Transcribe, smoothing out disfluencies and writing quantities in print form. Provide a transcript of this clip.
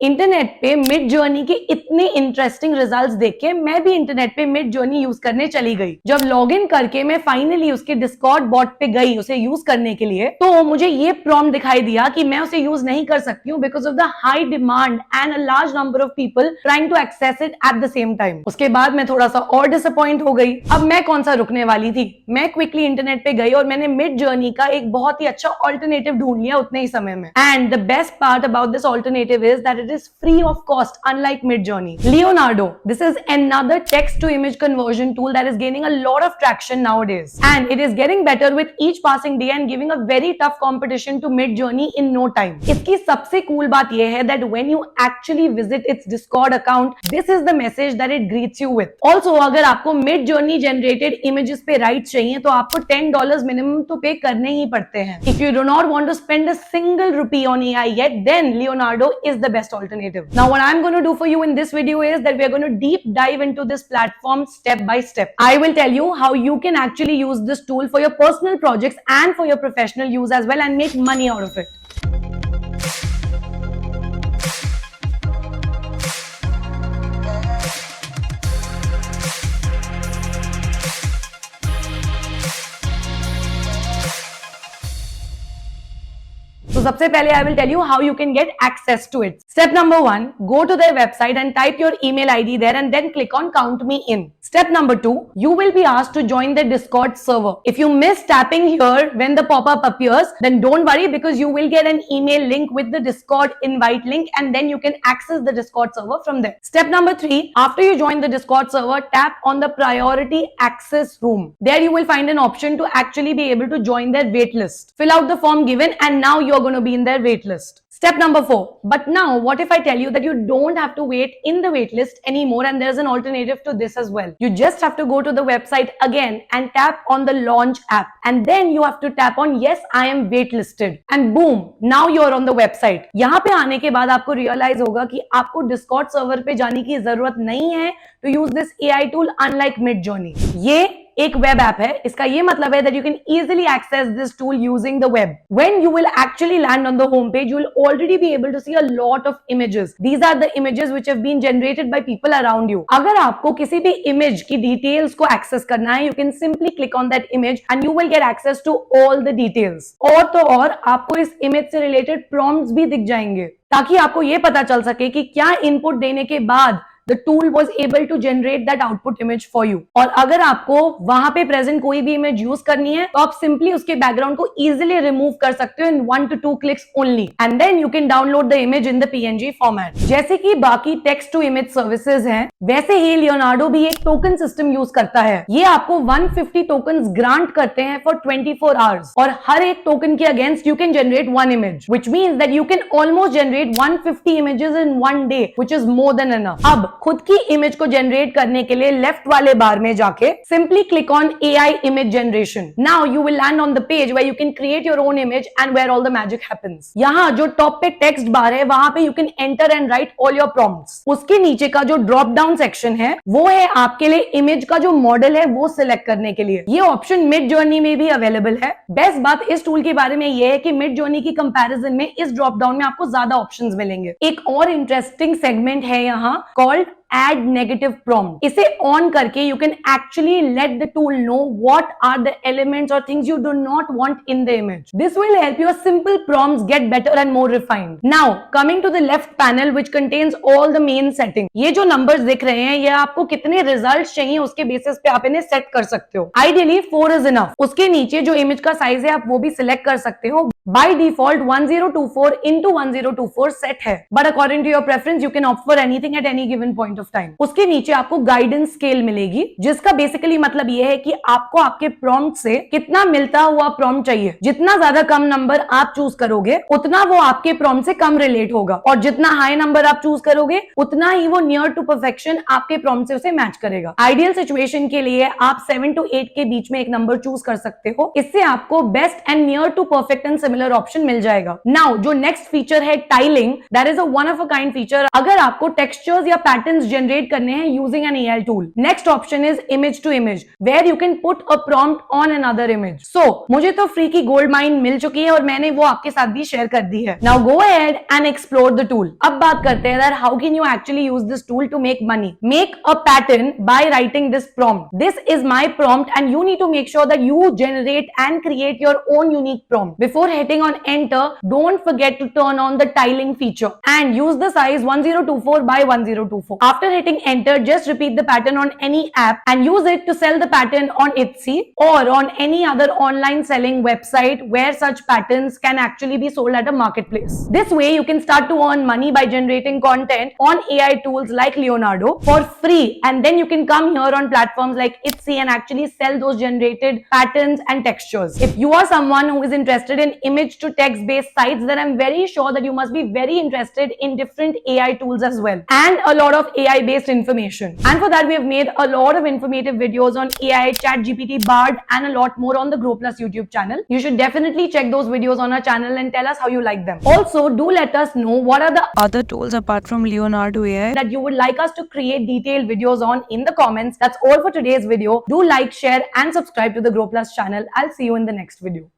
Internet पे mid journey के इतने इंटरेस्टिंग रिजल्ट्स देख के मैं भी इंटरनेट पे मिड जर्नी यूज करने चली गई। जब लॉग इन करके मैं फाइनली उसके डिस्कॉर्ड बॉट पे गई उसे यूज करने के लिए, तो मुझे ये प्रॉम्प्ट दिखाई दिया कि मैं उसे यूज नहीं कर सकती हूँ because of the high demand and a large number of people trying to access it at the same time. उसके बाद मैं थोड़ा सा और डिसअपॉइंट हो गई। अब मैं कौन सा रुकने वाली थी, मैं क्विकली इंटरनेट पे गई और मैंने मिड जर्नी का एक बहुत ही अच्छा ऑल्टरनेटिव ढूंढ लिया उतने ही समय में। And the best part about this alternative is that it is free of cost, unlike Midjourney. Leonardo, this is another text to image conversion tool that is gaining a lot of traction nowadays, and it is getting better with each passing day and giving a very tough competition to Midjourney in no time. इसकी सबसे cool बात यह है that when you actually visit its Discord account, this is the message that it greets you with. Also, अगर आपको Midjourney generated images पे rights चाहिए तो आपको $10 minimum तो पे करने ही पड़ते हैं. If you do not want to spend a single rupee on AI yet, then Leonardo is the best alternative. Now what I'm going to do for you in this video is that we're going to deep dive into this platform step by step. I will tell you how you can actually use this tool for your personal projects and for your professional use as well and make money out of it. So सबसे पहले I will tell you how you can get access to it. Step number 1, go to their website and type your email ID there and then click on count me in. Step number 2, you will be asked to join the Discord server. If you miss tapping here when the pop-up appears, then don't worry because you will get an email link with the Discord invite link and then you can access the Discord server from there. Step number 3, after you join the Discord server, tap on the priority access room. There you will find an option to actually be able to join their wait list. Fill out the form given and now you're going to be in their wait list. Step number 4. But now, what if I tell you that you don't have to wait in the wait list anymore and there's an alternative to this as well. You just have to go to the website again and tap on the launch app. And then you have to tap on yes, I am waitlisted. And boom, now you're on the website. यहाँ पे आने के बाद आपको realize होगा कि आपको Discord server पे जाने की जरूरत नहीं है to use this AI tool unlike Midjourney. ये एक वेब ऐप है, इसका ये मतलब है that you can easily access this tool using the web. When you will actually land on the home page, you will already be able to see a lot of images. These are the images which have been generated by people around you. अगर आपको किसी भी image की details को access करना है, you can simply click on that image and you will get access to all the details. और तो और आपको इस image से related prompts भी दिख जाएंगे ताकि आपको ये पता चल सके कि क्या input देने के बाद the tool was able to generate that output image for you. और अगर आपको वहां पे प्रेजेंट कोई भी इमेज यूज करनी है तो आप सिंपली उसके बैकग्राउंड को इजीली रिमूव कर सकते हो in 1 to 2 clicks only and then you can download the image in the PNG format. जैसे कि बाकी टेक्स्ट टू इमेज सर्विसेज हैं, वैसे ही लियोनार्डो भी एक टोकन सिस्टम यूज करता है। ये आपको 150 टोकन्स ग्रांट करते हैं फॉर 24 आवर्स और हर एक टोकन के against you can generate 1 image which means that you can almost generate 150 images in 1 day which is more than enough. अब खुद की इमेज को जनरेट करने के लिए लेफ्ट वाले बार में जाके simply click on AI image generation. Now you will land on the page where you can create your own image and where all the magic happens. यहाँ जो टॉप पे टेक्स्ट बार है वहां पे you can enter and write all your prompts. उसके नीचे का जो ड्रॉप डाउन सेक्शन है वो है आपके लिए इमेज का जो मॉडल है वो सिलेक्ट करने के लिए. ये ऑप्शन मिड जर्नी में भी अवेलेबल है. बेस्ट बात इस टूल के बारे में ये है कि मिड जर्नी की कंपैरिजन में इस ड्रॉप डाउन में आपको ज्यादा ऑप्शंस मिलेंगे. एक और इंटरेस्टिंग सेगमेंट है यहाँ कॉल्ड add negative prompt. इसे ऑन करके you can actually let the tool know what are the elements or things you do not want in the image. This will help your simple prompts get better and more refined. Now coming to the left panel which contains all the main settings. ये जो numbers दिख रहे हैं ये आपको कितने results चाहिए उसके बेसिस पे आप इन्हें सेट कर सकते हो. Ideally 4 is enough. उसके नीचे जो इमेज का साइज है आप वो भी सिलेक्ट कर सकते हो. By default 1024 into 1024 set है, but according to your preference you can opt for anything at any given point of time. उसके नीचे आपको गाइडेंस स्केल मिलेगी जिसका बेसिकली मतलब ये है कि आपको आपके प्रॉम्प्ट से कितना मिलता हुआ प्रॉम्प्ट चाहिए. जितना ज्यादा कम नंबर आप चूज करोगे उतना वो आपके प्रॉम्प्ट से कम रिलेट होगा और जितना हाई नंबर आप चूज करोगे उतना ही वो नियर टू परफेक्शन आपके प्रॉम्प्ट से उसे मैच करेगा. आइडियल सिचुएशन के लिए आप 7 to 8 के बीच में एक नंबर चूज कर सकते हो. इससे आपको best and near to perfect and similar option मिल जाएगा. नाउ जो नेक्स्ट फीचर है tiling, that is a one of a kind feature. अगर आपको टेक्सचर्स या पैटर्न्स patterns generate करने हैं using an AI tool. Next option is image to image, where you can put a prompt on another image. So मुझे तो free की gold mine मिल चुकी है और मैंने वो आपके साथ भी शेयर कर दी है. Now go ahead and explore the tool. अब बात करते हैं that how can you actually use this tool to make money. Make a pattern by writing this prompt. This is my prompt and you need to make sure that you generate and create your own unique prompt. Before hitting on enter, don't forget to turn on the tiling feature and use the size 1024 by 1024. After hitting enter, just repeat the pattern on any app and use it to sell the pattern on Etsy or on any other online selling website where such patterns can actually be sold at a marketplace. This way you can start to earn money by generating content on AI tools like Leonardo for free, and then you can come here on platforms like Etsy and actually sell those generated patterns and textures. If you are someone who is interested in image to text based sites, then I'm very sure that you must be very interested in different AI tools as well and a lot of AI based information. And for that we have made a lot of informative videos on AI, ChatGPT, Bard and a lot more on the Grow Plus YouTube channel. You should definitely check those videos on our channel and tell us how you like them. Also, do let us know what are the other tools apart from Leonardo AI that you would like us to create detailed videos on in the comments. That's all for today's video. Do like, share and subscribe to the Grow Plus channel. I'll see you in the next video.